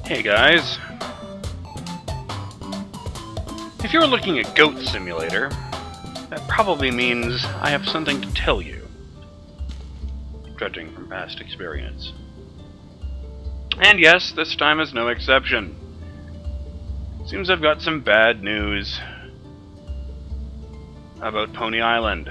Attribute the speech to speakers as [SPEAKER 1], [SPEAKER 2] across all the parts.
[SPEAKER 1] Hey guys. If you're looking at Goat Simulator, that probably means I have something to tell you, judging from past experience. And yes, this time is no exception. Seems I've got some bad news about Pony Island.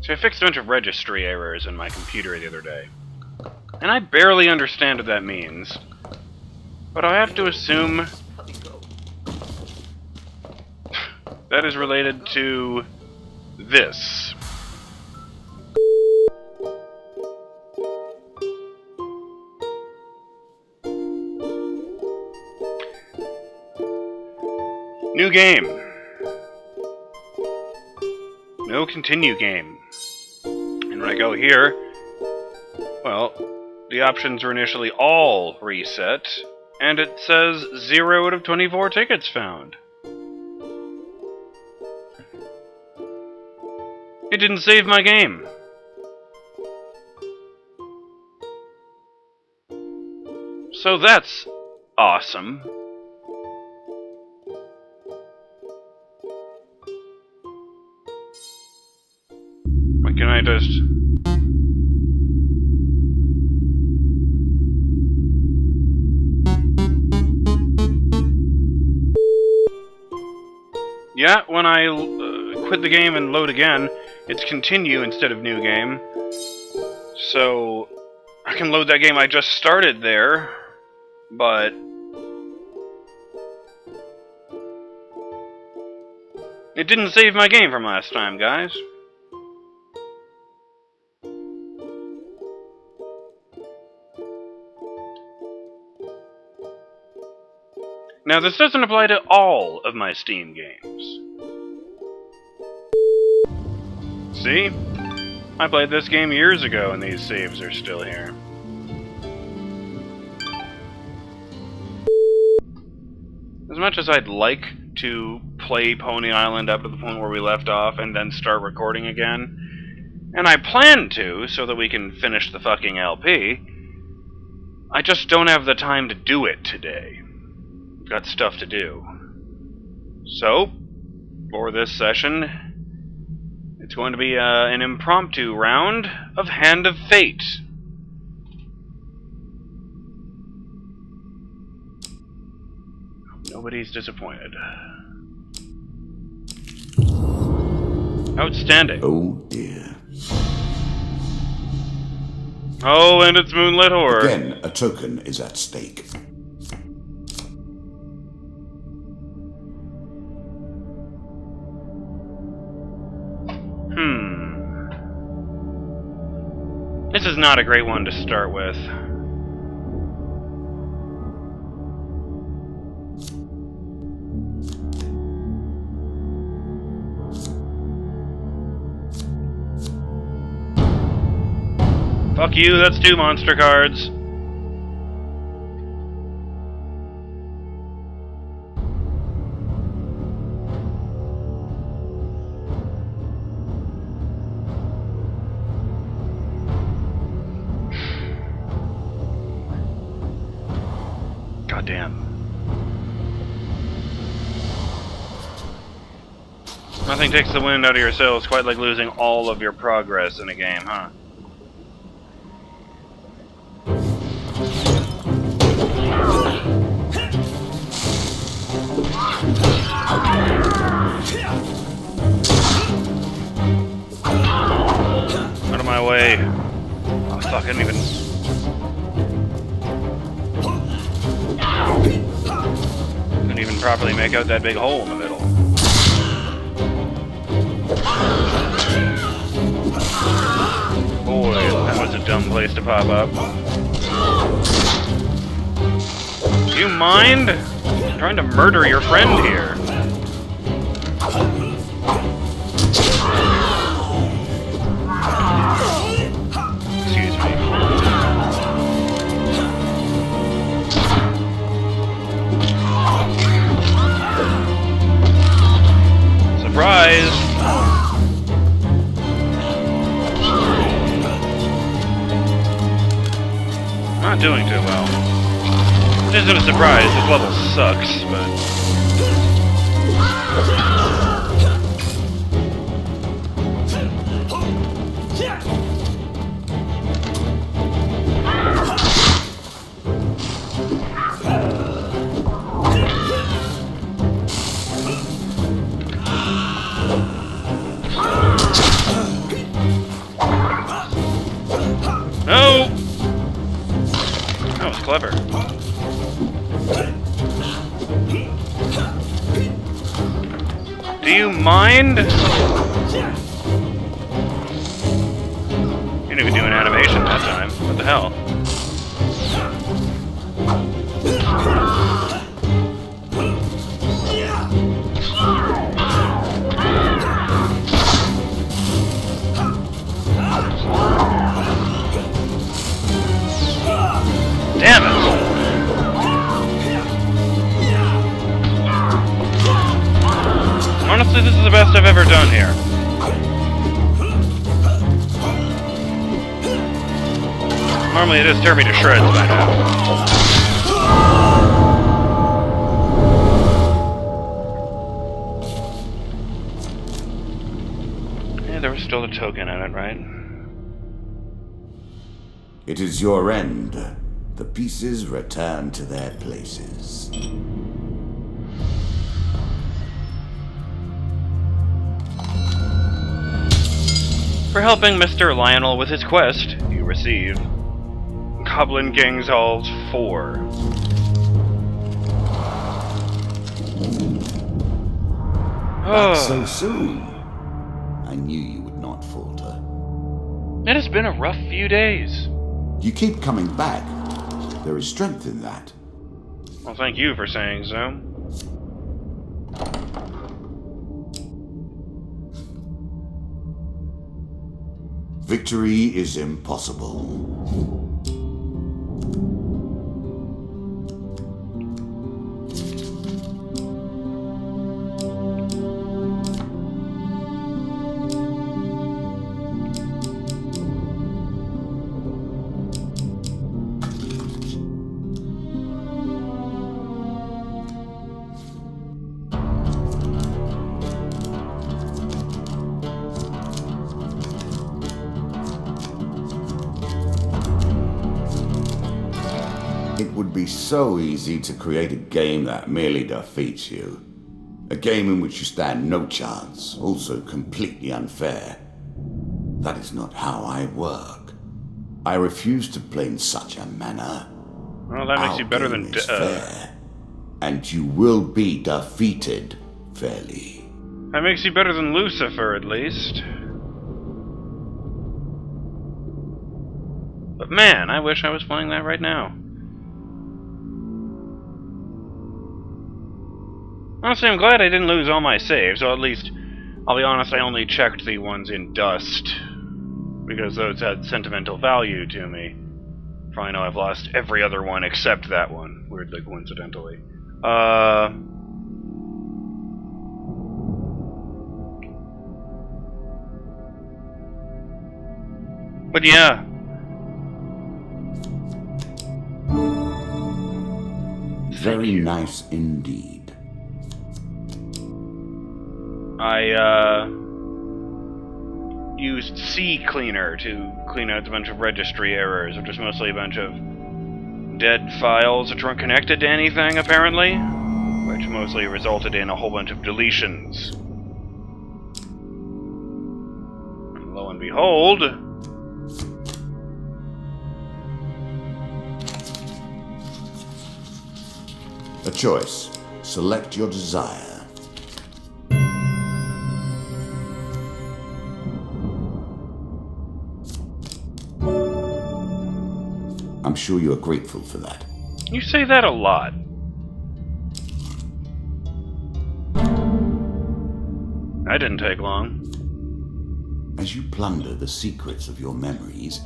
[SPEAKER 1] So I fixed a bunch of registry errors in my computer the other day. And I barely understand what that means. But I have to assume that is related to this. New game. No continue game. And when I go here, well, the options were initially all reset, and it says 0 out of 24 tickets found. It didn't save my game. So that's awesome. Why can I just... Yeah, when I quit the game and load again, it's continue instead of new game. So I can load that game I just started there, but it didn't save my game from last time, guys. Now, this doesn't apply to all of my Steam games. See? I played this game years ago and these saves are still here. As much as I'd like to play Pony Island up to the point where we left off and then start recording again, and I plan to so that we can finish the fucking LP, I just don't have the time to do it today. Got stuff to do. So, for this session, it's going to be an impromptu round of Hand of Fate. Nobody's disappointed. Outstanding.
[SPEAKER 2] Oh dear.
[SPEAKER 1] Oh, and it's Moonlit Horror.
[SPEAKER 2] Again, a token is at stake.
[SPEAKER 1] This is not a great one to start with. Fuck you, that's 2 monster cards. Goddamn. Nothing takes the wind out of your sails quite like losing all of your progress in a game, huh? Out of my way. Oh, fuck, I didn't even... Couldn't even properly make out that big hole in the middle. Boy, that was a dumb place to pop up. Do you mind? I'm trying to murder your friend here. Excuse me. Surprise! Not doing too well. Which isn't a surprise, this level sucks, but... No! That was clever. Do you mind? You didn't even do an animation that time. What the hell? Damn it! Honestly, this is the best I've ever done here. Normally it just tear me to shreds by now. Yeah, there was still a token in it, right?
[SPEAKER 2] It is your end. The pieces return to their places.
[SPEAKER 1] For helping Mr. Lionel with his quest, you receive Goblin King's Halls 4.
[SPEAKER 2] Back so soon. I knew you would not falter.
[SPEAKER 1] It has been a rough few days.
[SPEAKER 2] You keep coming back. There is strength in that.
[SPEAKER 1] Well, thank you for saying so.
[SPEAKER 2] Victory is impossible. It would be so easy to create a game that merely defeats you. A game in which you stand no chance, also completely unfair. That is not how I work. I refuse to play in such a manner.
[SPEAKER 1] Well, that makes you better than...
[SPEAKER 2] fair, and you will be defeated fairly.
[SPEAKER 1] That makes you better than Lucifer, at least. But man, I wish I was playing that right now. Honestly, I'm glad I didn't lose all my saves, so at least, I'll be honest, I only checked the ones in Dust, because those had sentimental value to me. For I know I've lost every other one except that one, weirdly coincidentally. But yeah.
[SPEAKER 2] Very nice indeed.
[SPEAKER 1] I used C Cleaner to clean out a bunch of registry errors, which is mostly a bunch of dead files which weren't connected to anything, apparently, which mostly resulted in a whole bunch of deletions. And lo and behold...
[SPEAKER 2] A choice. Select your desire. I'm sure you are grateful for that.
[SPEAKER 1] You say that a lot. That didn't take long.
[SPEAKER 2] As you plunder the secrets of your memories,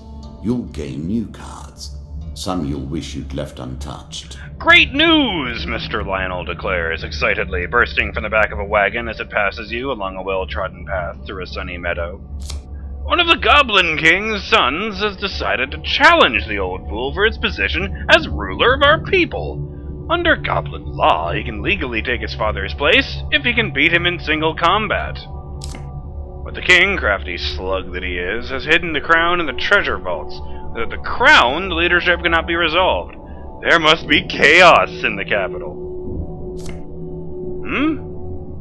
[SPEAKER 2] you'll gain new cards. Some you'll wish you'd left untouched.
[SPEAKER 1] Great news, Mr. Lionel declares excitedly, bursting from the back of a wagon as it passes you along a well-trodden path through a sunny meadow. One of the Goblin King's sons has decided to challenge the old fool for his position as ruler of our people. Under Goblin law, he can legally take his father's place if he can beat him in single combat. But the king, crafty slug that he is, has hidden the crown in the treasure vaults. Without the crown, the leadership cannot be resolved. There must be chaos in the capital.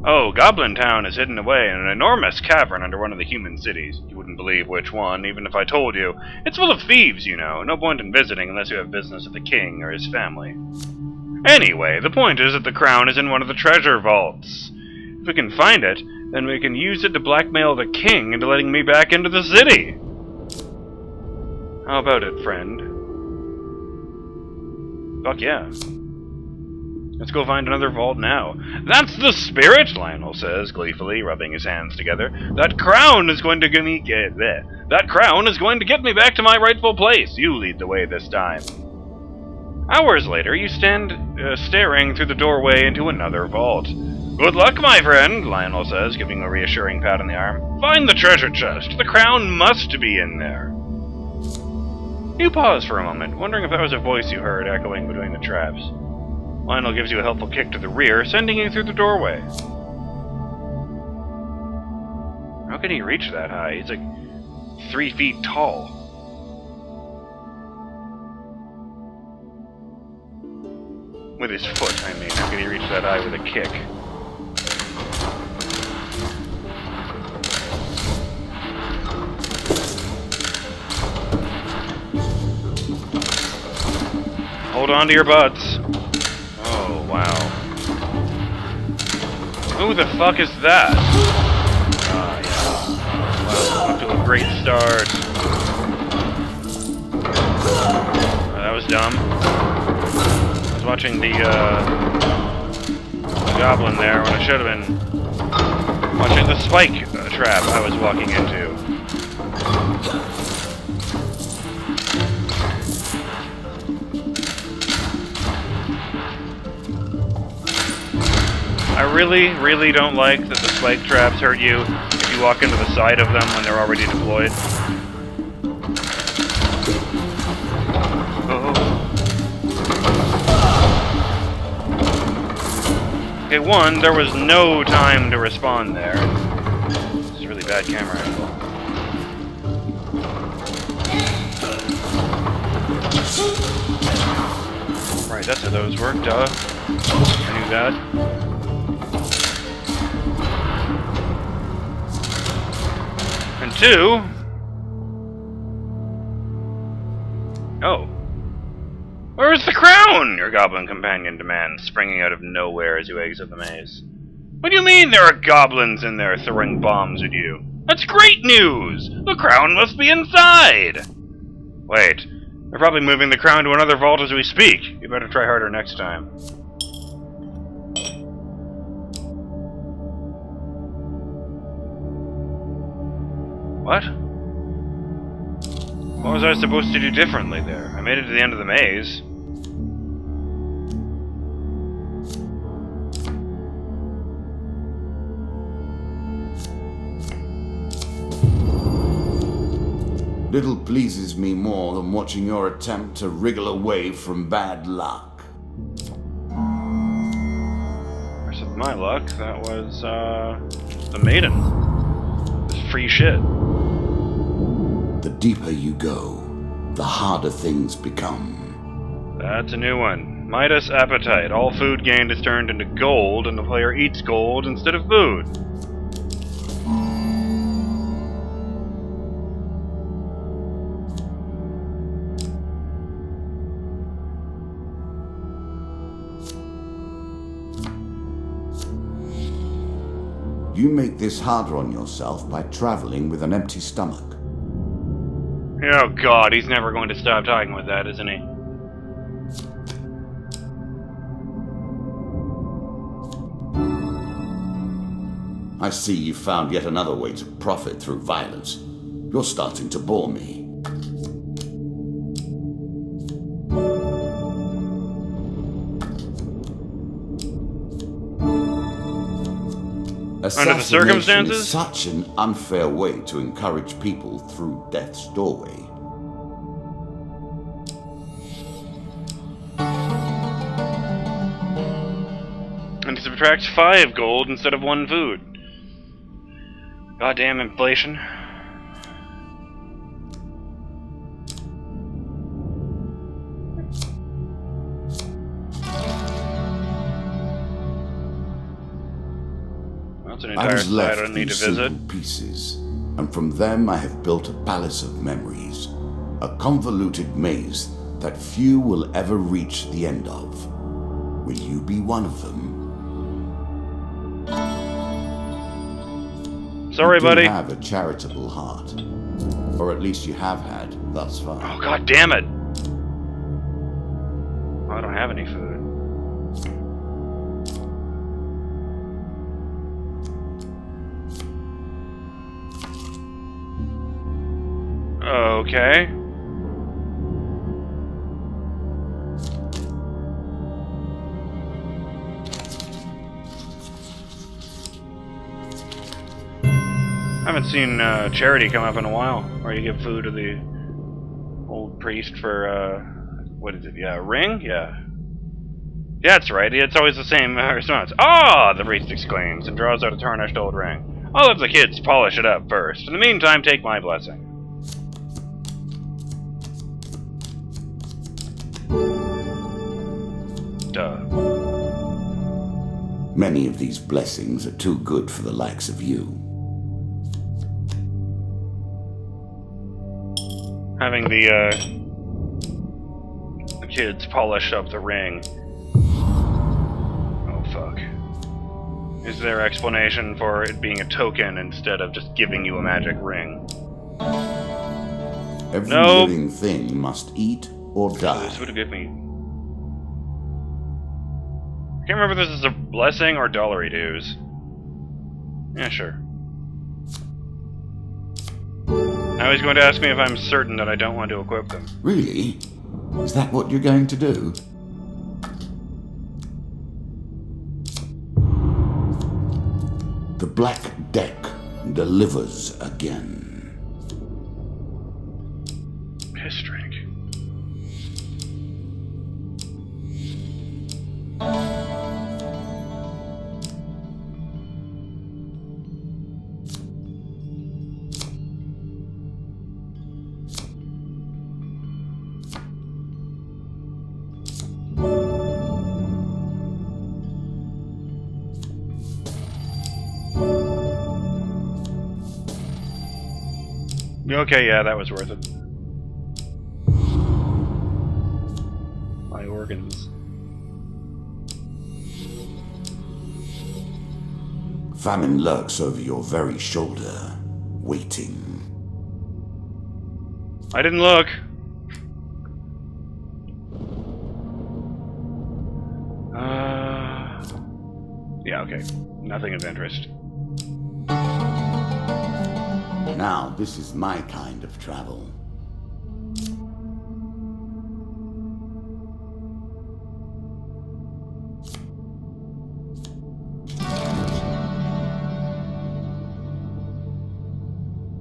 [SPEAKER 1] Oh, Goblin Town is hidden away in an enormous cavern under one of the human cities. You wouldn't believe which one, even if I told you. It's full of thieves, you know. No point in visiting unless you have business with the king or his family. Anyway, the point is that the crown is in one of the treasure vaults. If we can find it, then we can use it to blackmail the king into letting me back into the city. How about it, friend? Fuck yeah. Let's go find another vault now. That's the spirit, Lionel says, gleefully, rubbing his hands together. That crown is going to get me back to my rightful place. You lead the way this time. Hours later, you stand staring through the doorway into another vault. Good luck, my friend, Lionel says, giving a reassuring pat on the arm. Find the treasure chest. The crown must be in there. You pause for a moment, wondering if that was a voice you heard echoing between the traps. Lionel gives you a helpful kick to the rear, sending you through the doorway. How can he reach that high? He's like 3 feet tall. With his foot, I mean. How can he reach that high with a kick? Hold on to your butts. Oh, wow. Who the fuck is that? Ah, yeah. Wow, off to a great start. That was dumb. I was watching the goblin there when I should have been watching the spike trap I was walking into. I really, really don't like that the spike traps hurt you if you walk into the side of them when they're already deployed. Oh. Okay, one, there was no time to respond there. This is a really bad camera angle. Right, that's how those work, duh. I knew that. And two... Oh. Where's the crown? Your goblin companion demands, springing out of nowhere as you exit the maze. What do you mean there are goblins in there throwing bombs at you? That's great news! The crown must be inside! Wait, they're probably moving the crown to another vault as we speak. You better try harder next time. What? What was I supposed to do differently there? I made it to the end of the maze.
[SPEAKER 2] Little pleases me more than watching your attempt to wriggle away from bad luck.
[SPEAKER 1] Where's my luck? That was, the maiden. It was free shit.
[SPEAKER 2] The deeper you go, the harder things become.
[SPEAKER 1] That's a new one. Midas appetite. All food gained is turned into gold, and the player eats gold instead of food.
[SPEAKER 2] You make this harder on yourself by traveling with an empty stomach.
[SPEAKER 1] Oh god, he's never going to stop talking with that, isn't he?
[SPEAKER 2] I see you found yet another way to profit through violence. You're starting to bore me. Assassination
[SPEAKER 1] circumstances?
[SPEAKER 2] is such an unfair way to encourage people through death's doorway.
[SPEAKER 1] And subtract 5 gold instead of 1 food. Goddamn inflation. That's an entire side I don't need to visit.
[SPEAKER 2] Simple pieces, and from them I have built a palace of memories, a convoluted maze that few will ever reach the end of. Will you be one of them?
[SPEAKER 1] Sorry, buddy.
[SPEAKER 2] You have a charitable heart, or at least you have had thus far.
[SPEAKER 1] Oh, god damn it! I don't have any food. Okay. I haven't seen charity come up in a while, where you give food to the old priest for, what is it? Yeah, a ring? Yeah. Yeah, that's right. It's always the same response. Ah! The priest exclaims and draws out a tarnished old ring. I'll let the kids polish it up first. In the meantime, take my blessing. Duh.
[SPEAKER 2] Many of these blessings are too good for the likes of you.
[SPEAKER 1] Having the kids polish up the ring. Oh, fuck. Is there explanation for it being a token instead of just giving you a magic ring?
[SPEAKER 2] Every living thing must eat or die.
[SPEAKER 1] This would have given me... I can't remember if this is a blessing or dollary dues. Yeah, sure. Now he's going to ask me if I'm certain that I don't want to equip them.
[SPEAKER 2] Really? Is that what you're going to do? The Black Deck delivers again.
[SPEAKER 1] Piss drink. Okay, yeah, that was worth it. My organs.
[SPEAKER 2] Famine lurks over your very shoulder, waiting.
[SPEAKER 1] I didn't look. Yeah, okay. Nothing of interest.
[SPEAKER 2] Now, this is my kind of travel.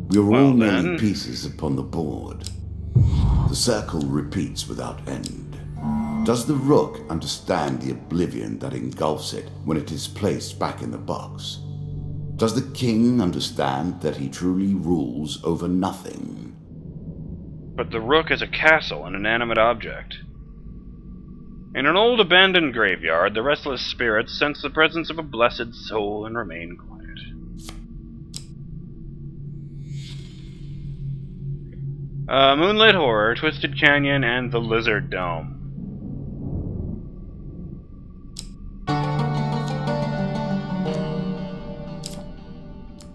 [SPEAKER 2] We're all many pieces upon the board. The circle repeats without end. Does the rook understand the oblivion that engulfs it when it is placed back in the box? Does the king understand that he truly rules over nothing?
[SPEAKER 1] But the rook is a castle, an inanimate object. In an old abandoned graveyard, the restless spirits sense the presence of a blessed soul and remain quiet. Moonlit Horror, Twisted Canyon, and the Lizard Dome.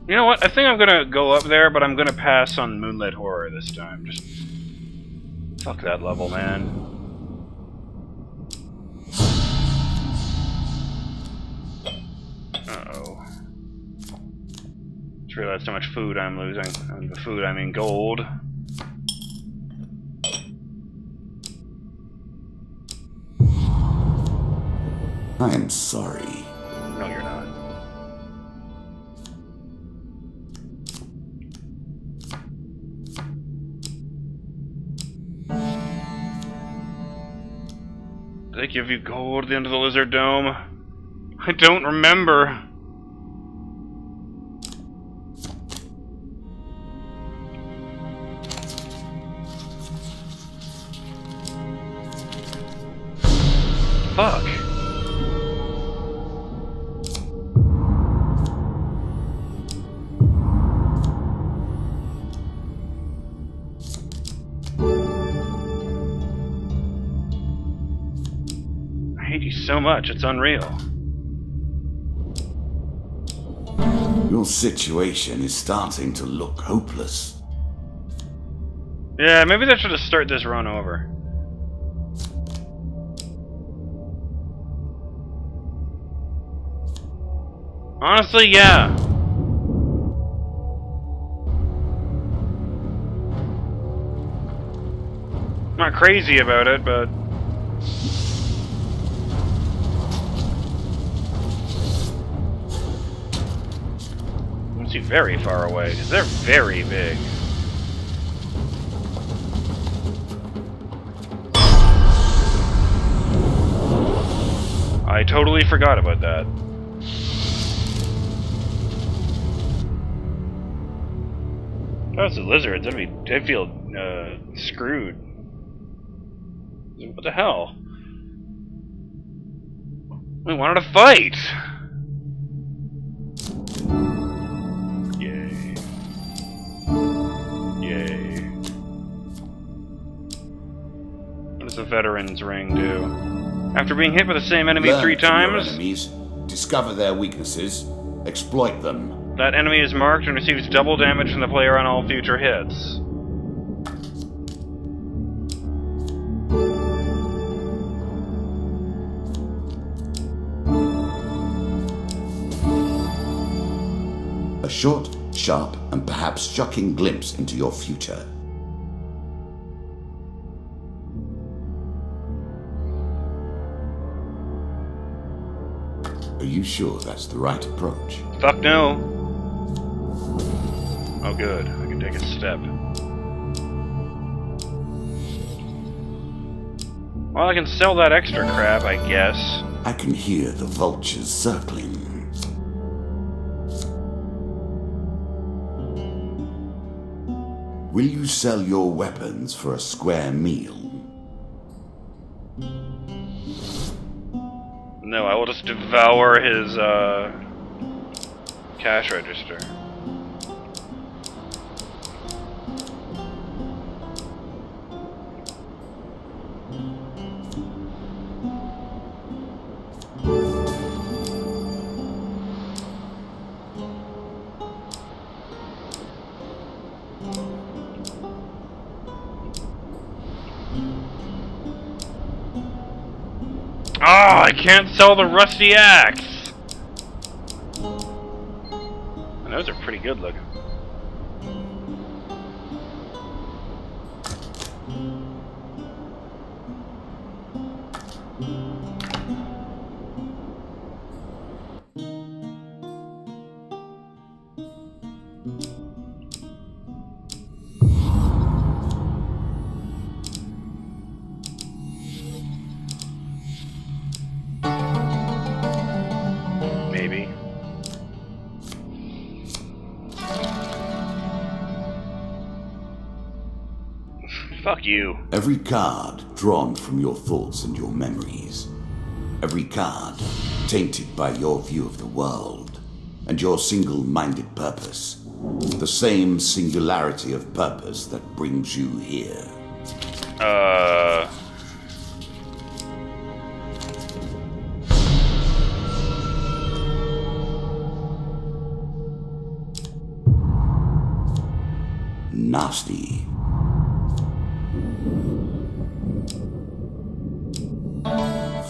[SPEAKER 1] You know what? I think I'm gonna go up there, but I'm gonna pass on Moonlit Horror this time. Just fuck that level, man. Uh-oh. Just realized how much food I'm losing. And the food, I mean gold.
[SPEAKER 2] I am sorry.
[SPEAKER 1] No, you're not. give you gold into the lizard dome? I don't remember. Fuck. I hate you so much, it's unreal.
[SPEAKER 2] Your situation is starting to look hopeless.
[SPEAKER 1] Yeah, maybe they should have started this run over. Honestly, yeah. I'm not crazy about it, but... I must be very far away, because they're very big. I totally forgot about that. If I was the lizards, I'd feel screwed. What the hell? We wanted to fight! Yay. Yay. What does the veteran's ring do? After being hit by the same enemy
[SPEAKER 2] Learn
[SPEAKER 1] 3
[SPEAKER 2] from your
[SPEAKER 1] times,
[SPEAKER 2] enemies, discover their weaknesses, exploit them.
[SPEAKER 1] that enemy is marked and receives double damage from the player on all future hits.
[SPEAKER 2] A short, sharp, and perhaps shocking glimpse into your future. Are you sure that's the right approach?
[SPEAKER 1] Fuck no. Oh good, I can take a step. Well, I can sell that extra crap, I guess.
[SPEAKER 2] I can hear the vultures circling. Will you sell your weapons for a square meal?
[SPEAKER 1] No, I will just devour his, cash register. Oh, I can't sell the rusty axe! And those are pretty good looking. Maybe. Fuck you.
[SPEAKER 2] Every card drawn from your thoughts and your memories. Every card tainted by your view of the world and your single-minded purpose. The same singularity of purpose that brings you here. Nasty.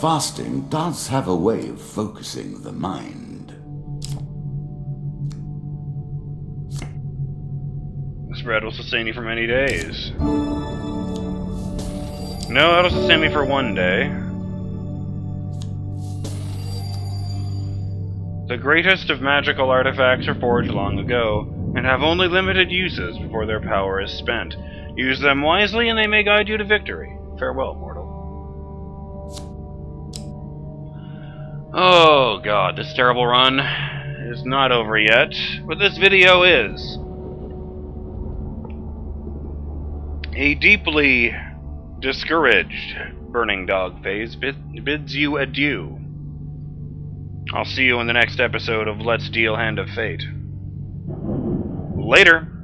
[SPEAKER 2] Fasting does have a way of focusing the mind.
[SPEAKER 1] This bread will sustain you for many days. No, it'll sustain me for one day. The greatest of magical artifacts are forged long ago, and have only limited uses before their power is spent. Use them wisely and they may guide you to victory. Farewell, mortal. Oh god, this terrible run is not over yet, but this video is. A deeply discouraged BurningDogFace bids you adieu. I'll see you in the next episode of Let's Deal Hand of Fate. Later!